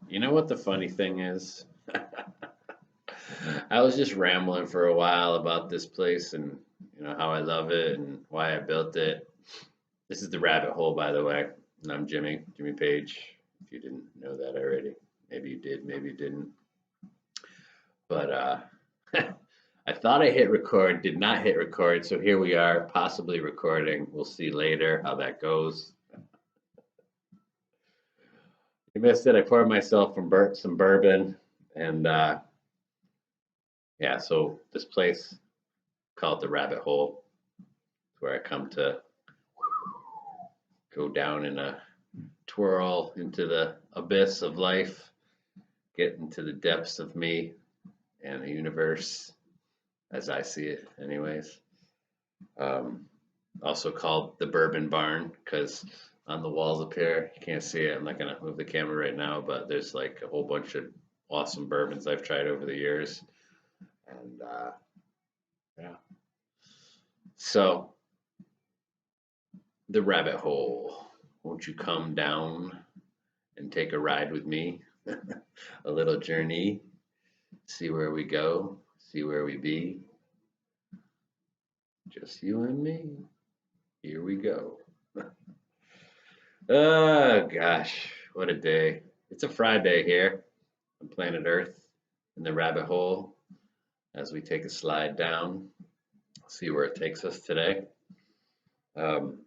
You know what the funny thing is? I was just rambling for a while about this place and how I love it and why I built it. This is the rabbit hole, by the way. And I'm Jimmy Page. If you didn't know that already, maybe you did, maybe you didn't. But I thought I hit record, did not hit record, so here we are, possibly recording. We'll see later how that goes. You missed it. I poured myself some bourbon, and yeah, so this place called the Rabbit Hole, where I come to go down in a twirl into the abyss of life, get into the depths of me and the universe as I see it, anyways. Um, Also called the Bourbon Barn because on the walls up here, you can't see it. I'm not gonna move the camera right now, but there's like a whole bunch of awesome bourbons I've tried over the years, and yeah. So the rabbit hole. Won't you come down and take a ride with me? A little journey, see where we go, see where we be. Just you and me. Here we go. Oh gosh, what a day. It's a Friday here on planet Earth in the rabbit hole as we take a slide down, see where it takes us today. Um,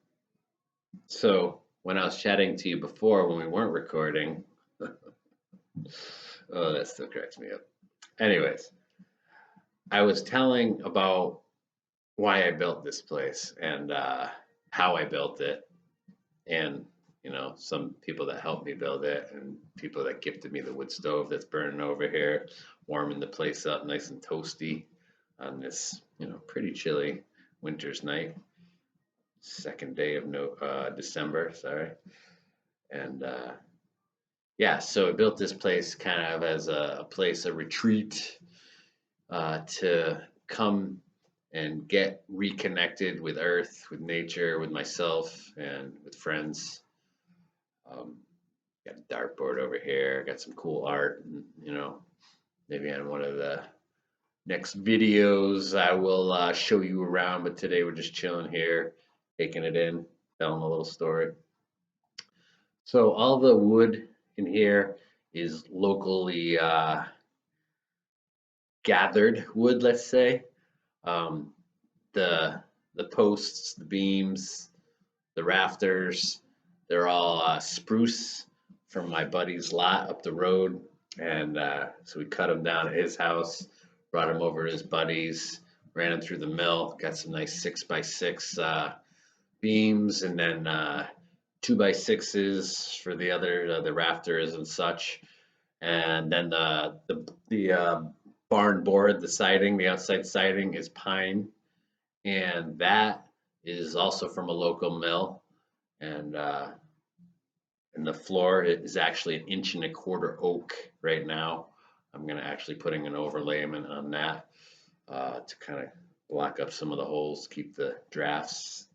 so, when I was chatting to you before when we weren't recording, oh, that still cracks me up. Anyways, I was telling about why I built this place and how I built it, and some people that helped me build it, and people that gifted me the wood stove that's burning over here, warming the place up nice and toasty on this pretty chilly winter's night, second day of no December, sorry, and yeah, so I built this place kind of as a place, a retreat to come and get reconnected with Earth, with nature, with myself, and with friends. Um, got a dartboard over here. Got some cool art. And, maybe on one of the next videos I will show you around. But today we're just chilling here, taking it in, telling a little story. So all the wood in here is locally gathered wood, let's say. Um, the the posts, the beams, the rafters, they're all spruce from my buddy's lot up the road. And so we cut them down at his house, brought them over to his buddy's, ran them through the mill, got some nice 6x6 beams, and then 2x6s for the other the rafters and such. And then the barn board, the siding, the outside siding is pine, and that is also from a local mill. And the floor is actually an inch and a quarter oak right now. I'm gonna actually putting an overlayment on that to kind of block up some of the holes, keep the drafts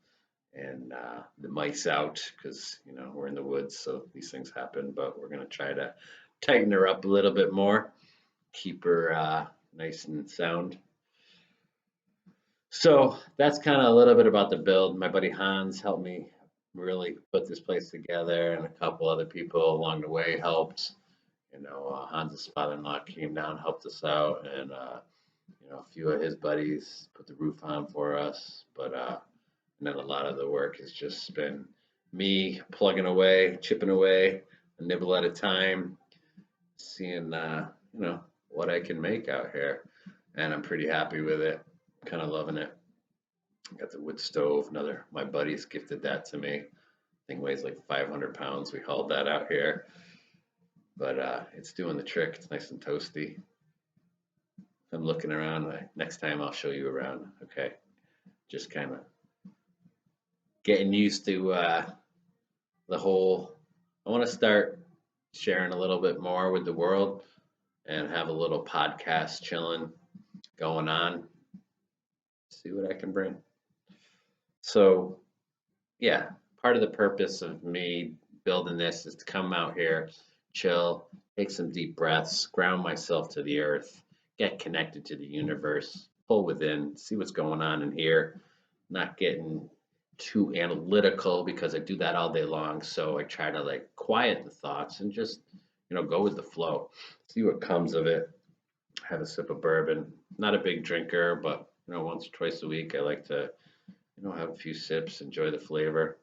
and the mice out because we're in the woods, so these things happen. But we're gonna try to tighten her up a little bit more, keep her nice and sound. So that's kind of a little bit about the build. My buddy Hans helped me really put this place together, and a couple other people along the way helped. Hans' father-in-law came down, helped us out, and a few of his buddies put the roof on for us. But and then a lot of the work has just been me plugging away, chipping away, a nibble at a time, seeing what I can make out here, and I'm pretty happy with it. Kind of loving it. Got the wood stove. Another my buddies gifted that to me. Thing weighs like 500 pounds. We hauled that out here, but it's doing the trick. It's nice and toasty. I'm looking around. Next time I'll show you around. Okay, just kind of getting used to the whole. I want to start sharing a little bit more with the world and have a little podcast chilling going on. See what I can bring. So yeah, part of the purpose of me building this is to come out here, chill, take some deep breaths, ground myself to the earth, get connected to the universe, pull within, see what's going on in here, not getting too analytical because I do that all day long. So I try to like quiet the thoughts and just, go with the flow, see what comes of it. Have a sip of bourbon. Not a big drinker, but once or twice a week, I like to, have a few sips, enjoy the flavor.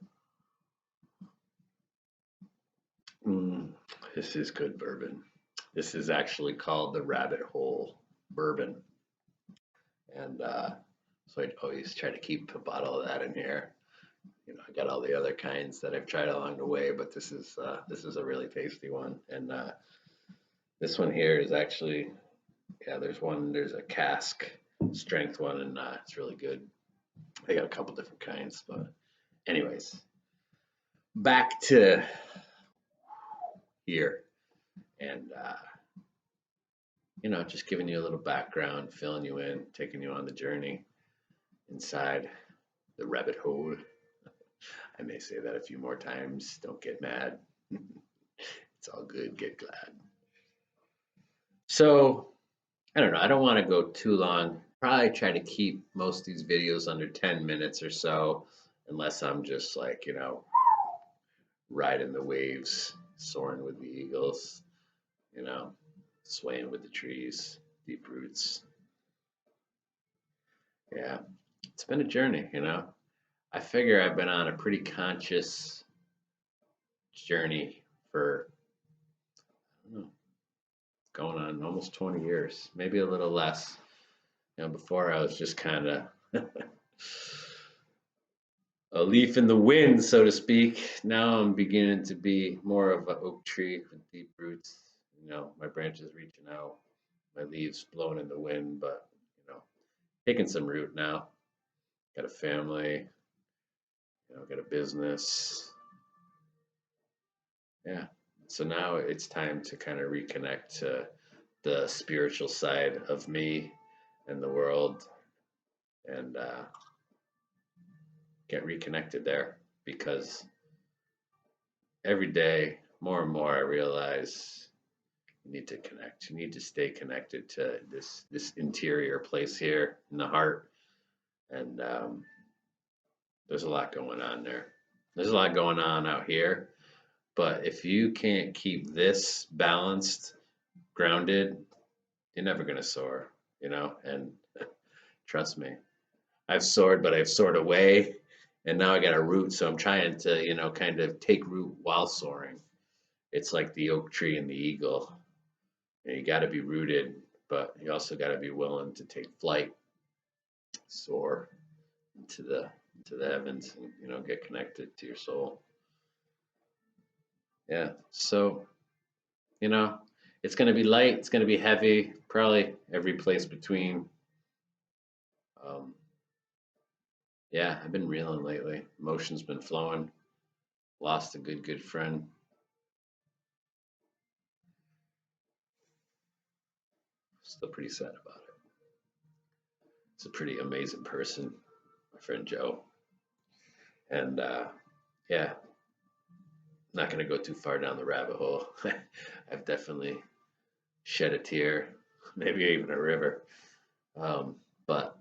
Mm, this is good bourbon. This is actually called the Rabbit Hole Bourbon, and so I always try to keep a bottle of that in here. I got all the other kinds that I've tried along the way, but this is a really tasty one, and this one here is actually, yeah. There's a cask strength one, and it's really good. I got a couple different kinds, but anyways, back to here, and just giving you a little background, filling you in, taking you on the journey inside the rabbit hole. I may say that a few more times. Don't get mad. It's all good. Get glad. So, I don't know. I don't want to go too long. Probably try to keep most of these videos under 10 minutes or so, unless I'm just like, riding the waves, soaring with the eagles, you know, swaying with the trees, deep roots. Yeah, it's been a journey. I figure I've been on a pretty conscious journey for, I don't know, going on almost 20 years, maybe a little less. Before I was just kind of a leaf in the wind, so to speak. Now I'm beginning to be more of an oak tree with deep roots. My branches reaching out, my leaves blowing in the wind, but taking some root now. Got a family, got a business. Yeah. So now it's time to kind of reconnect to the spiritual side of me and the world, and get reconnected there, because every day, more and more, I realize you need to connect. You need to stay connected to this interior place here in the heart, and there's a lot going on there. There's a lot going on out here, but if you can't keep this balanced, grounded, you're never gonna soar. And trust me, I've soared, but I've soared away, and now I got a root, so I'm trying to kind of take root while soaring. It's like the oak tree and the eagle. You got to be rooted, but you also got to be willing to take flight, soar into the heavens, and get connected to your soul. Yeah. So you know, it's going to be light. It's going to be heavy. Probably every place between. Um, yeah, I've been reeling lately. Emotions been flowing. Lost a good friend. Still pretty sad about it. It's a pretty amazing person, my friend Joe. And yeah, not going to go too far down the rabbit hole. I've definitely shed a tear, maybe even a river. But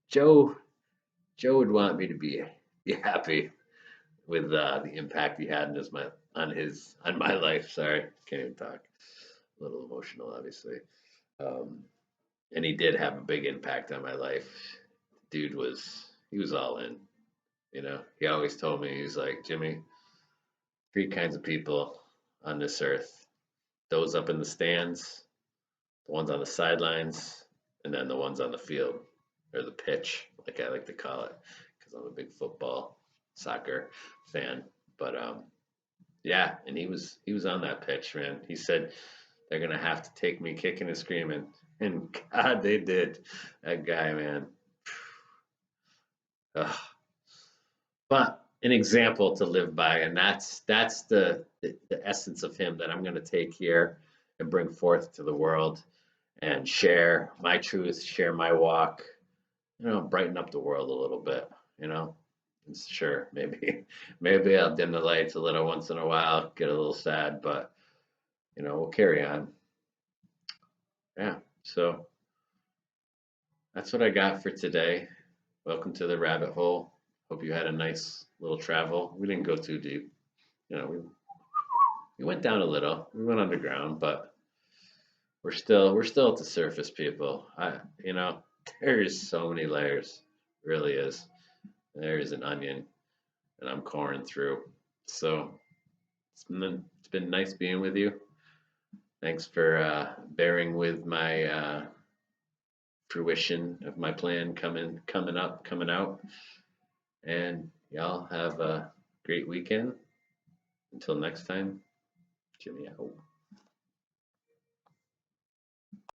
Joe, Joe would want me to be happy with the impact he had on my life. Sorry, can't even talk. A little emotional, obviously. Um, and he did have a big impact on my life. Dude he was all in. He always told me, he's like, Jimmy, three kinds of people on this earth: those up in the stands, the ones on the sidelines, and then the ones on the field, or the pitch, like I like to call it, because I'm a big football, soccer fan. But yeah, and he was on that pitch, man. He said they're gonna have to take me kicking and screaming, and God, they did. That guy, man. Ugh. But an example to live by, and that's the essence of him that I'm gonna take here and bring forth to the world, and share my truth, share my walk, brighten up the world a little bit, you know. And sure, maybe maybe I'll dim the lights a little once in a while, get a little sad, but we'll carry on. Yeah. So that's what I got for today. Welcome to the rabbit hole. Hope you had a nice little travel. We didn't go too deep. We went down a little. We went underground, but we're still at the surface, people. There is so many layers. Really is. There is an onion, and I'm coring through. So it's been nice being with you. Thanks for bearing with my fruition of my plan coming out. And y'all have a great weekend. Until next time, Jimmy out.